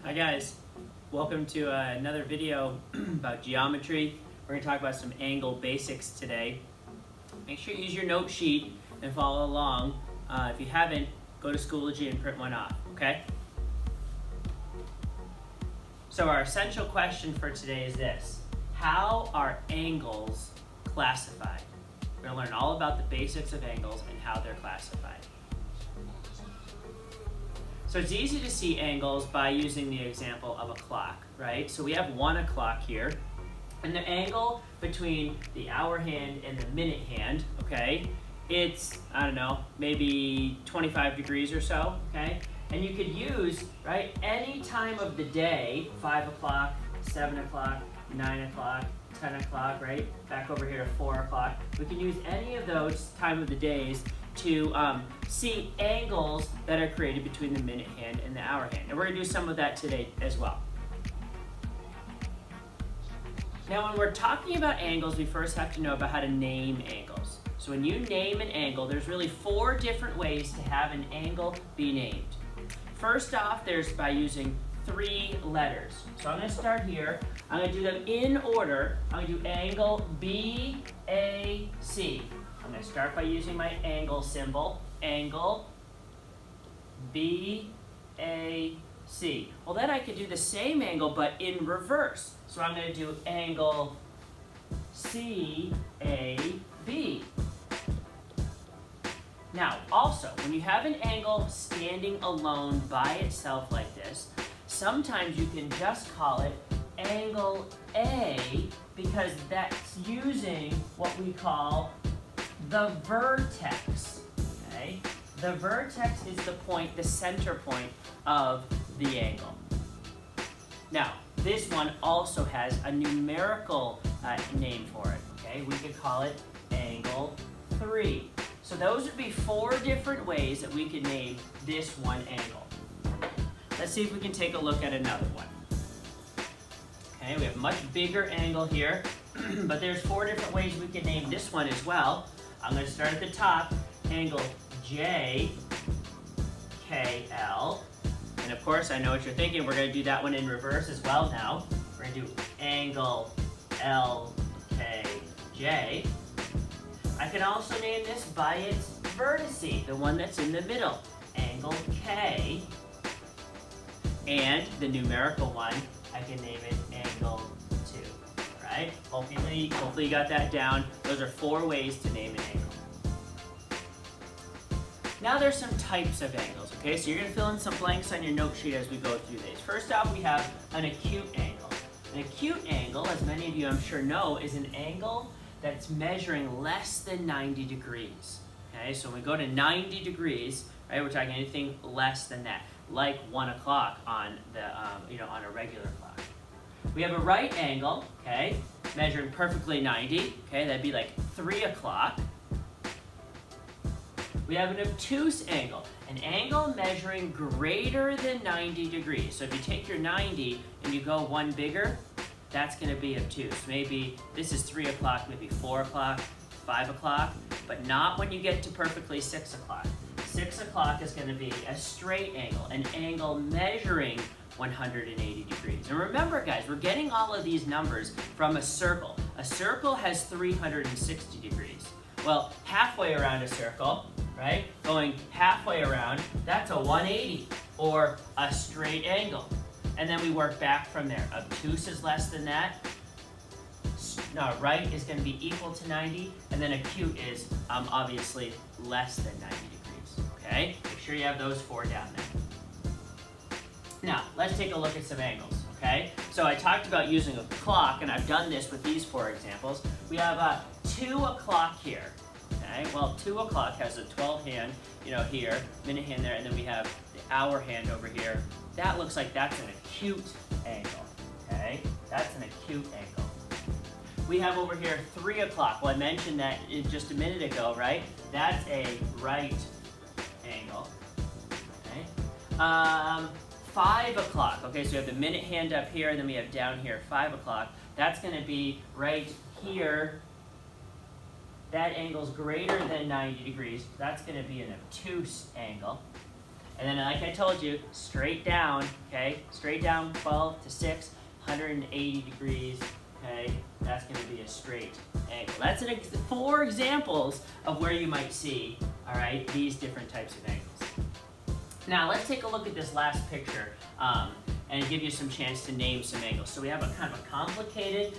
Hi guys, welcome to another video about geometry. We're going to talk about some angle basics today. Make sure you use your note sheet and follow along. If you haven't, go to Schoology and print one off, okay? So our essential question for today is this: how are angles classified? We're going to learn all about the basics of angles and how they're classified. So it's easy to see angles by using the example of a clock, right? So we have 1 o'clock here, and the angle between the hour hand and the minute hand, okay, it's, I don't know, maybe 25 degrees or so, okay? And you could use, right, any time of the day, 5 o'clock, 7 o'clock, 9 o'clock, 10 o'clock, right? Back over here to 4 o'clock. We can use any of those time of the days to see angles that are created between the minute hand and the hour hand. And we're going to do some of that today as well. Now when we're talking about angles, we first have to know about how to name angles. So when you name an angle, there's really 4 different ways to have an angle be named. First off, there's by using 3 letters. So I'm going to start here. I'm going to do them in order. I'm going to do angle BAC. I'm going to start by using my angle symbol, angle BAC. Well, then I could do the same angle, but in reverse. So I'm going to do angle CAB. Now, also, when you have an angle standing alone by itself like this, sometimes you can just call it angle A because that's using what we call the vertex, okay? The vertex is the point, the center point of the angle. Now, this one also has a numerical name for it, okay? We could call it angle 3. So those would be 4 different ways that we could name this one angle. Let's see if we can take a look at another one. Okay, we have a much bigger angle here, but there's 4 different ways we can name this one as well. I'm going to start at the top, angle JKL. And of course, I know what you're thinking. We're going to do that one in reverse as well now. We're going to do angle LKJ. I can also name this by its vertice, the one that's in the middle, angle K. And the numerical one, I can name it angle 2. Right? Hopefully you got that down. Those are 4 ways to name an angle. Now there's some types of angles, okay? So you're going to fill in some blanks on your note sheet as we go through these. First off, we have an acute angle. An acute angle, as many of you I'm sure know, is an angle that's measuring less than 90 degrees. Okay, so when we go to 90 degrees, right, we're talking anything less than that, like 1 o'clock on the, on a regular clock. We have a right angle, okay, measuring perfectly 90, okay, that'd be like 3 o'clock. We have an obtuse angle, an angle measuring greater than 90 degrees. So if you take your 90 and you go 1 bigger, that's going to be obtuse. Maybe this is 3 o'clock, maybe 4 o'clock, 5 o'clock, but not when you get to perfectly 6 o'clock. 6 o'clock is going to be a straight angle, an angle measuring 180 degrees. And remember, guys, we're getting all of these numbers from a circle. A circle has 360 degrees. Well, halfway around a circle, right, going halfway around, that's a 180, or a straight angle. And then we work back from there. Obtuse is less than that. No, right is going to be equal to 90, and then acute is obviously less than 90 degrees. Okay? Make sure you have those 4 down there. Now, let's take a look at some angles. Okay? So I talked about using a clock, and I've done this with these 4 examples. We have 2 o'clock here. Okay? Well, 2 o'clock has a 12 hand, here, minute hand there, and then we have the hour hand over here. That looks like that's an acute angle. Okay? That's an acute angle. We have over here 3 o'clock. Well, I mentioned that just a minute ago, right? That's a right angle. Okay? 5 o'clock. Okay, so we have the minute hand up here, and then we have down here 5 o'clock. That's going to be right here that angle's greater than 90 degrees. That's going to be an obtuse angle. And then, like I told you, straight down, okay? Straight down 12 to 6, 180 degrees, okay? That's going to be a straight angle. That's 4 examples of where you might see, all right, these different types of angles. Now, let's take a look at this last picture and give you some chance to name some angles. So we have a kind of a complicated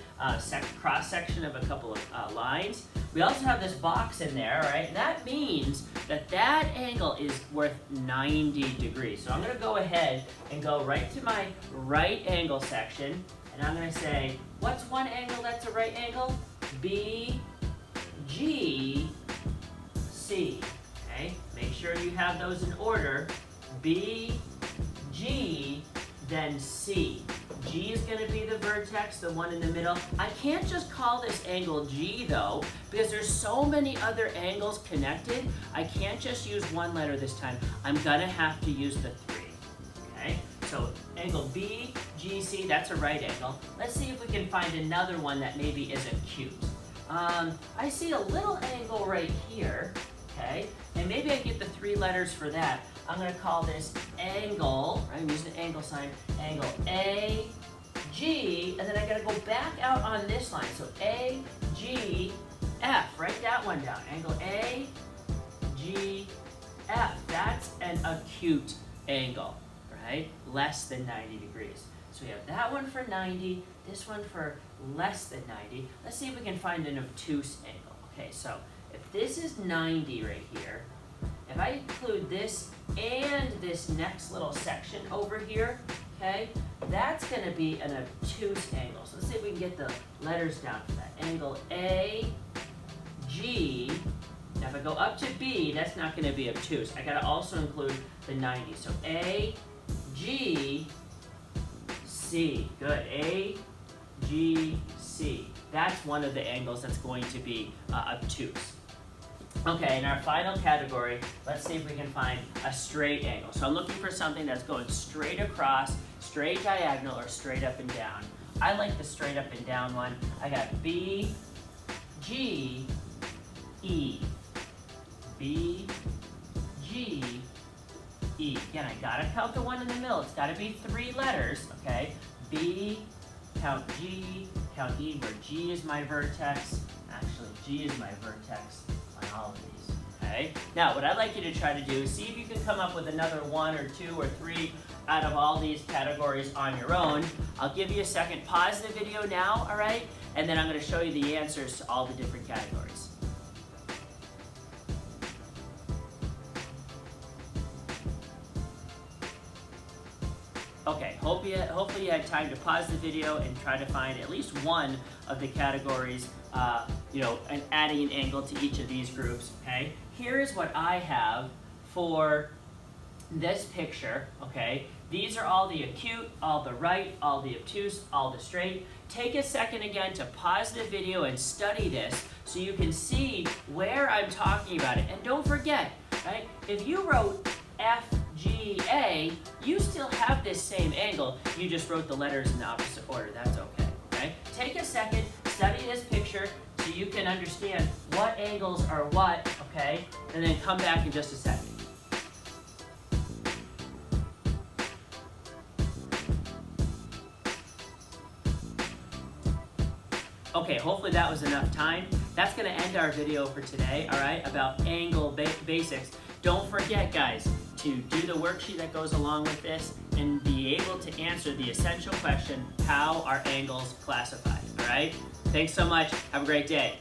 cross-section of a couple of lines. We also have this box in there, right? And that means that that angle is worth 90 degrees. So I'm going to go ahead and go right to my right angle section, and I'm going to say, what's one angle that's a right angle? BGC. Okay? Make sure you have those in order. BG, then C. G is going to be the vertex, the one in the middle. I can't just call this angle G though, because there's so many other angles connected. I can't just use one letter this time. I'm going to have to use the 3. Okay? So angle BGC, that's a right angle. Let's see if we can find another one that maybe is acute. I see a little angle right here. Okay? And maybe I get the 3 letters for that. I'm going to call this angle, right? I'm using the angle sign, angle AG, and then I got to go back out on this line. So AGF, write that one down. Angle AGF, that's an acute angle, right? Less than 90 degrees. So we have that one for 90, this one for less than 90. Let's see if we can find an obtuse angle. Okay, so if this is 90 right here, if I include this and this next little section over here, okay, that's going to be an obtuse angle. So let's see if we can get the letters down for that. Angle AG. Now if I go up to B, that's not going to be obtuse. I got to also include the 90. So AGC. Good. AGC. That's one of the angles that's going to be obtuse. Okay, in our final category, let's see if we can find a straight angle. So I'm looking for something that's going straight across, straight diagonal, or straight up and down. I like the straight up and down one. I got BGE. BGE. Again, I gotta count the one in the middle. It's gotta be 3 letters, okay? B, count G, count E, where G is my vertex. Actually, G is my vertex on all of these, okay? Now, what I'd like you to try to do is see if you can come up with another 1 or 2 or 3 out of all these categories on your own. I'll give you a second. Pause the video now, all right? And then I'm going to show you the answers to all the different categories. Okay, hopefully you had time to pause the video and try to find at least one of the categories, and adding an angle to each of these groups, okay? Here's what I have for this picture, okay? These are all the acute, all the right, all the obtuse, all the straight. Take a second again to pause the video and study this so you can see where I'm talking about it. And don't forget, right, if you wrote FGA, you still have this same angle. You just wrote the letters in the opposite order. That's okay, okay? Take a second, study this picture so you can understand what angles are what, okay? And then come back in just a second. Okay, hopefully that was enough time. That's going to end our video for today, all right, about angle basics. Don't forget, guys, to do the worksheet that goes along with this and be able to answer the essential question, how are angles classified, all right? Thanks so much. Have a great day.